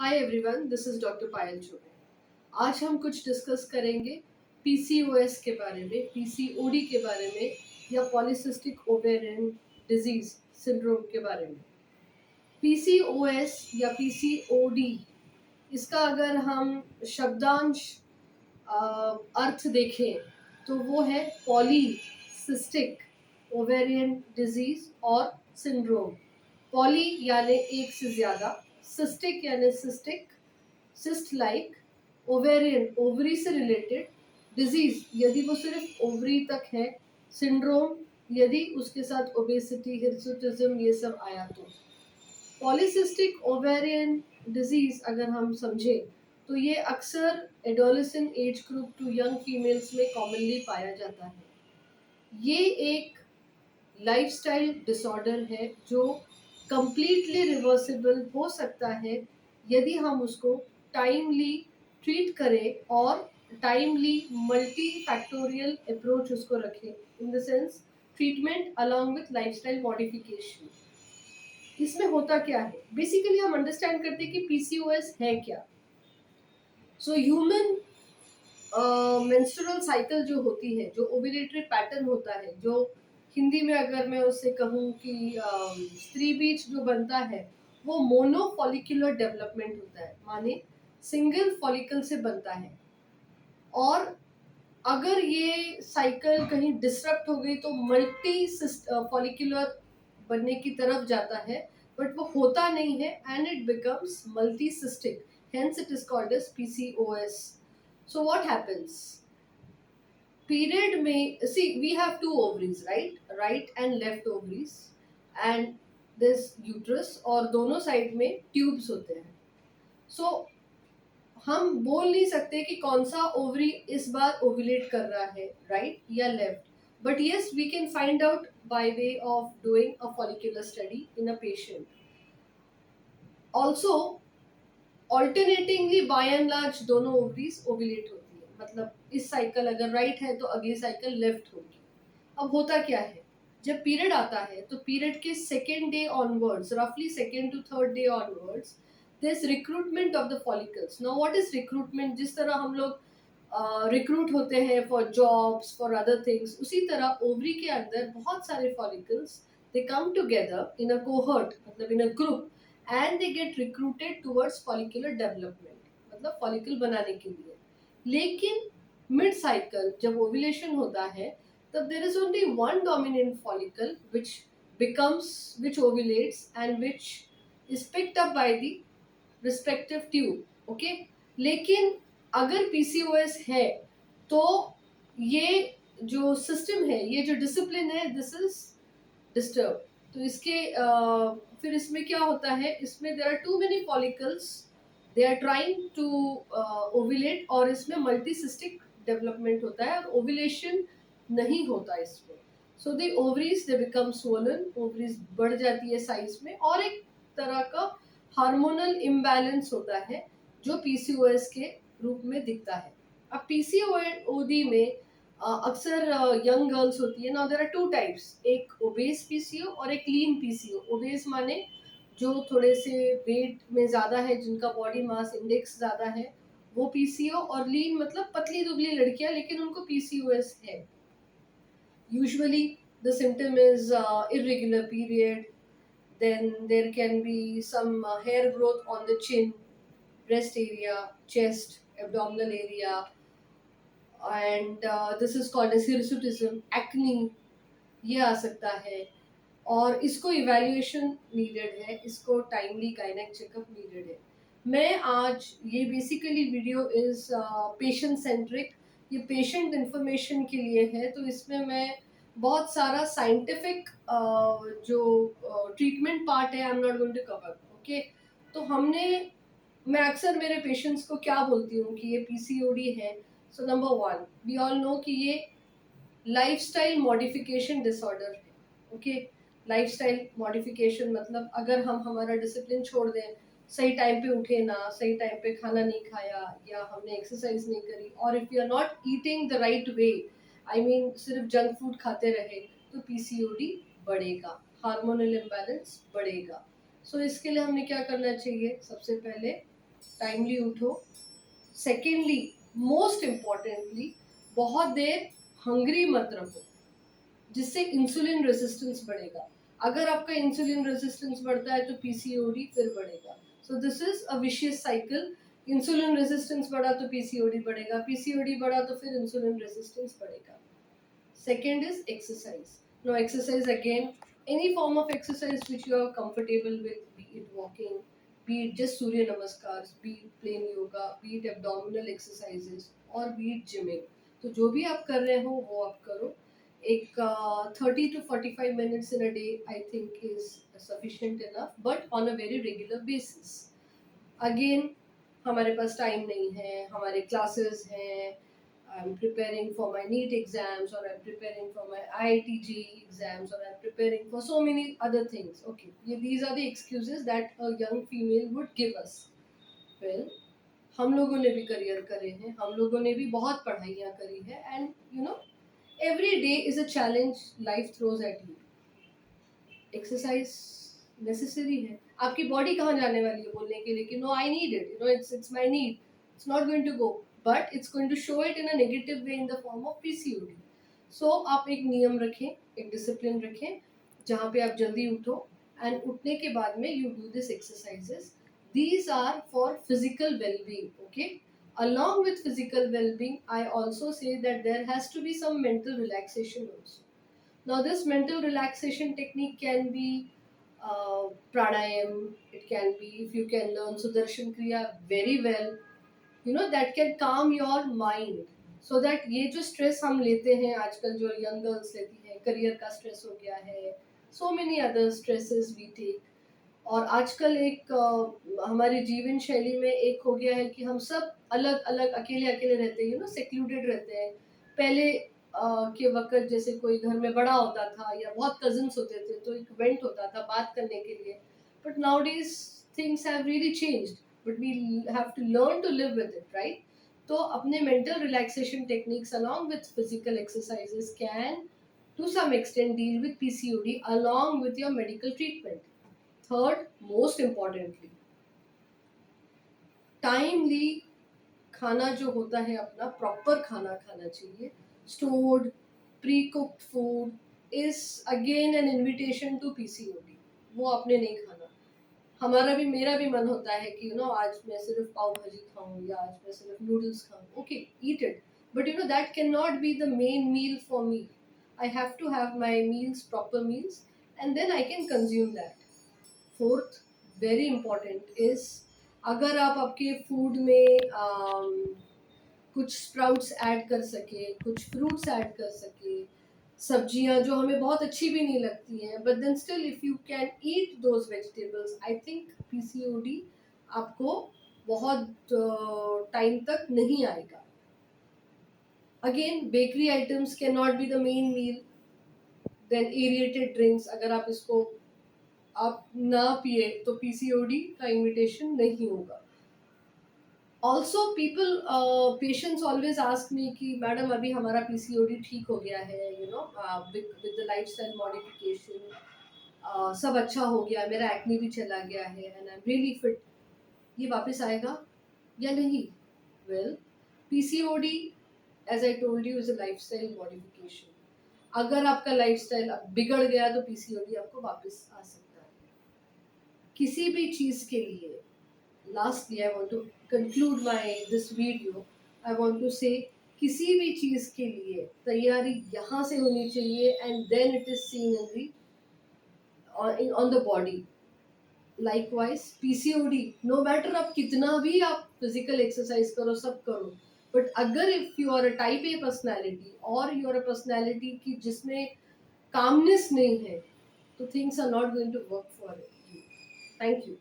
Hi everyone, this is doctor Payal Chaubey. आज हम कुछ डिस्कस करेंगे पीसीओएस के बारे में, पीसीओडी के बारे में या पॉलीसिस्टिक ओवेरियन डिजीज सिंड्रोम के बारे में। पीसीओएस या पीसीओडी, इसका अगर हम शब्दांश अर्थ देखें तो वो है पॉलीसिस्टिक ओवेरियन डिजीज और सिंड्रोम। पॉली यानी एक से ज्यादा, सिस्टिक यानी cystic, cyst like, ovarian ovary से रिलेटेड, डिजीज यदि वो सिर्फ ओवरी तक है, सिंड्रोम यदि उसके साथ ओबेसिटी, हिर्सुटिज्म ये सब आया तो। पॉलीसिस्टिक ओवेरियन डिजीज अगर हम समझें तो ये अक्सर adolescent age group to young females में कॉमनली पाया जाता है। ये एक लाइफस्टाइल डिसऑर्डर है जो कंप्लीटली रिवर्सिबल हो सकता है यदि हम उसको टाइमली ट्रीट करें और टाइमली मल्टी फैक्टोरियल अप्रोच उसको रखें, in the sense treatment along with lifestyle modification. इसमें होता क्या है, बेसिकली हम अंडरस्टैंड करते हैं कि पीसीओएस है क्या। सो ह्यूमन मेंस्ट्रुअल साइकिल जो होती है, जो ओव्यूलेटरी पैटर्न होता है, जो हिंदी में अगर मैं उससे कहूँ कि स्त्री बीज जो बनता है वो मोनोफॉलिक्यूलर डेवलपमेंट होता है, माने सिंगल फॉलिकल से बनता है। और अगर ये साइकिल कहीं डिसरप्ट हो गई तो मल्टी फॉलिक्यूलर बनने की तरफ जाता है, बट वो होता नहीं है and it becomes multi cystic, hence it is called as PCOS. So what happens period में, see we have two ovaries, right and left ovaries, and this uterus, और दोनों साइड में ट्यूब्स होते हैं। सो हम बोल नहीं सकते कि कौन सा ओवरी इस बार ओवुलेट कर रहा है, राइट या left, but yes we can find out by way of doing a follicular study in a patient. Also alternatingly by and large दोनों ओवरीज ओवुलेट होती है, मतलब इस साइकिल अगर राइट है तो अगली साइकिल लेफ्ट होगी। अब होता क्या है, जब पीरियड आता है तो पीरियड के सेकेंड डे ऑनवर्ड्स, रफली second to third day onwards, this recruitment of the follicles. Now what is recruitment? जिस तरह हम लोग रिक्रूट होते हैं for jobs, for other things, उसी तरह ओवरी के अंदर बहुत सारे follicles, they come together in a cohort, मतलब in a group, and they get recruited towards follicular development, मतलब फॉलिकल बनाने के लिए। लेकिन मिड साइकिल जब ओव्यूलेशन होता है तब there is only one dominant follicle which ovulates and which is picked up by the respective tube, okay? लेकिन अगर पीसीओएस है तो ये जो सिस्टम है, ये जो डिसिप्लिन है, दिस इज डिस्टर्ब। तो इसके फिर इसमें क्या होता है, इसमें there are too many follicles, they are trying to ovulate, और इसमें मल्टीसिस्टिक डेवलपमेंट होता है और ओव्यूलेशन नहीं होता इसमें। So the ovaries they become swollen, ovaries बढ़ जाती है साइज में, और एक तरह का हार्मोनल इम्बैलेंस होता है जो पीसीओएस के रूप में दिखता है। अब पीसीओडी में अक्सर यंग गर्ल्स होती है। Now there are two types, एक ओबेस पीसीओ और एक लीन पीसीओ। ओबेस माने जो थोड़े से वेट में ज्यादा है, जिनका बॉडी मास इंडेक्स ज्यादा है, वो पीसीओ। और लीन मतलब पतली दुबली लड़कियां लेकिन उनको पीसीओएस है। Usually the symptom is irregular period, then there can be some hair growth on the chin, breast area, chest, abdominal area, and this is called as hirsutism, acne, ये आ सकता है। और इसको इवैल्यूएशन नीडेड है, इसको timely gynaec checkup needed है। मैं आज ये basically video is patient centric, ये पेशेंट इंफॉर्मेशन के लिए है, तो इसमें मैं बहुत सारा साइंटिफिक जो ट्रीटमेंट पार्ट है I am not going to cover, okay? तो मैं अक्सर मेरे पेशेंट्स को क्या बोलती हूँ कि ये पीसीओडी है। So number one, we all know कि ये लाइफस्टाइल मॉडिफिकेशन डिसऑर्डर है, ओके? लाइफस्टाइल मॉडिफिकेशन मतलब अगर हम हमारा डिसिप्लिन छोड़ दें, सही टाइम पे उठे ना, सही टाइम पे खाना नहीं खाया, या हमने एक्सरसाइज नहीं करी, और if you are not eating the right way, I mean सिर्फ जंक फूड खाते रहे, तो पीसीओडी बढ़ेगा, हार्मोनल इम्बैलेंस बढ़ेगा। सो इसके लिए हमें क्या करना चाहिए? सबसे पहले टाइमली उठो। सेकेंडली, मोस्ट इम्पॉर्टेंटली, बहुत देर हंग्री मत रहो, जिससे इंसुलिन रेजिस्टेंस बढ़ेगा। अगर आपका इंसुलिन रेजिस्टेंस बढ़ता है तो पीसीओडी फिर बढ़ेगा। So this is a vicious cycle. Insulin resistance बढ़ा तो पीसीओडी बढ़ेगा, पीसीओडी बढ़ा तो फिर इंसुलिन रेजिस्टेंस बढ़ेगा। Second is exercise. Now, exercise again, any form of exercise which you are comfortable with, be it walking, be it just Surya Namaskars, be it plain yoga, be it abdominal exercises, or be it gymming. तो जो भी आप कर रहे हो वो आप करो। एक 30 to 45 minutes in a day I think is sufficient enough, but on a very regular basis. Again, हमारे पास टाइम नहीं है, हमारे क्लासेस हैं, I'm preparing for my NEET exams, or I'm preparing for my IIT exams, or I'm preparing for so many other things. Okay, these are the excuses that a young female would give us. Well, हम लोगों ने भी career करे हैं, हम लोगों ने भी बहुत पढ़ाइयाँ करी है, and you know, every day is a challenge life throws at you. Exercise necessary है। आपकी बॉडी कहाँ जाने वाली है बोलने के लिए कि no I need it, you know it's my need, it's not going to go, but it's going to show it in a negative way in the form of PCOD. So आप एक नियम रखें, एक डिसिप्लिन रखें, जहाँ पे आप जल्दी उठो, एंड उठने के बाद में you do this exercises. These are for physical well-being, okay? Along with physical well-being, I also say that there has to be some mental relaxation also. Now, this mental relaxation technique can be pranayam, it can be, if you can learn Sudarshan Kriya very well, you know, that can calm your mind. So that ये जो stress हम लेते हैं आजकल, जो young girls लेती हैं, career का स्ट्रेस हो गया है, so many other stresses we take, और आजकल एक हमारी जीवन शैली में एक हो गया है कि हम सब अलग अलग अकेले अकेले रहते हैं, यू नो, सेक्लूडेड रहते हैं। पहले के वक्त जैसे कोई घर में बड़ा होता था या बहुत कजिन्स होते थे तो एक इवेंट होता था बात करने के लिए, but nowadays things have really changed, but we have to learn to live with it, right? तो अपने mental relaxation techniques along with physical exercises can to some extent deal with PCOD along with your medical treatment. Third, most importantly, timely खाना जो होता है अपना proper खाना खाना चाहिए। Stored pre cooked food is again an invitation to PCOD. वो आपने नहीं खाना। हमारा भी, मेरा भी मन होता है कि यू नो आज मैं सिर्फ पाव भाजी खाऊं या आज मैं सिर्फ नूडल्स खाऊं, okay, eat it, but you know that can not be the main meal for me. I have to have my meals, proper meals, and then I can consume that. Fourth, very important is, अगर आप आपके food में कुछ sprouts add कर सके, कुछ fruits add कर सके, सब्जियां जो हमें बहुत अच्छी भी नहीं लगती हैं, but then still if you can eat those vegetables, I think PCOD आपको बहुत टाइम तक नहीं आएगा। Again, bakery items can not be the main meal. Then aerated drinks, अगर आप इसको आप ना पिए तो पीसीओडी का इन्विटेशन नहीं होगा। Also people, patients always ask me कि मैडम अभी हमारा पीसीओडी ठीक हो गया है, you know, with the lifestyle modification, सब अच्छा हो गया, मेरा एक्ने भी चला गया है and I am really fit, ये वापस आएगा या नहीं? Well, PCOD as I told you is a lifestyle modification. अगर आपका लाइफस्टाइल अब बिगड़ गया तो पीसीओडी आपको वापस आ सकता है। किसी भी चीज़ के लिए, lastly I want to conclude my this video, I want to say, किसी भी चीज़ के लिए तैयारी यहाँ से होनी चाहिए and then it is seen in the on the body. Likewise PCOD, no matter आप कितना भी आप फिजिकल एक्सरसाइज करो, सब करो, बट अगर if you are a type A personality और यू आर अ पर्सनैलिटी की जिसमें कामनेस नहीं है, तो things are not going to work for you. Thank you.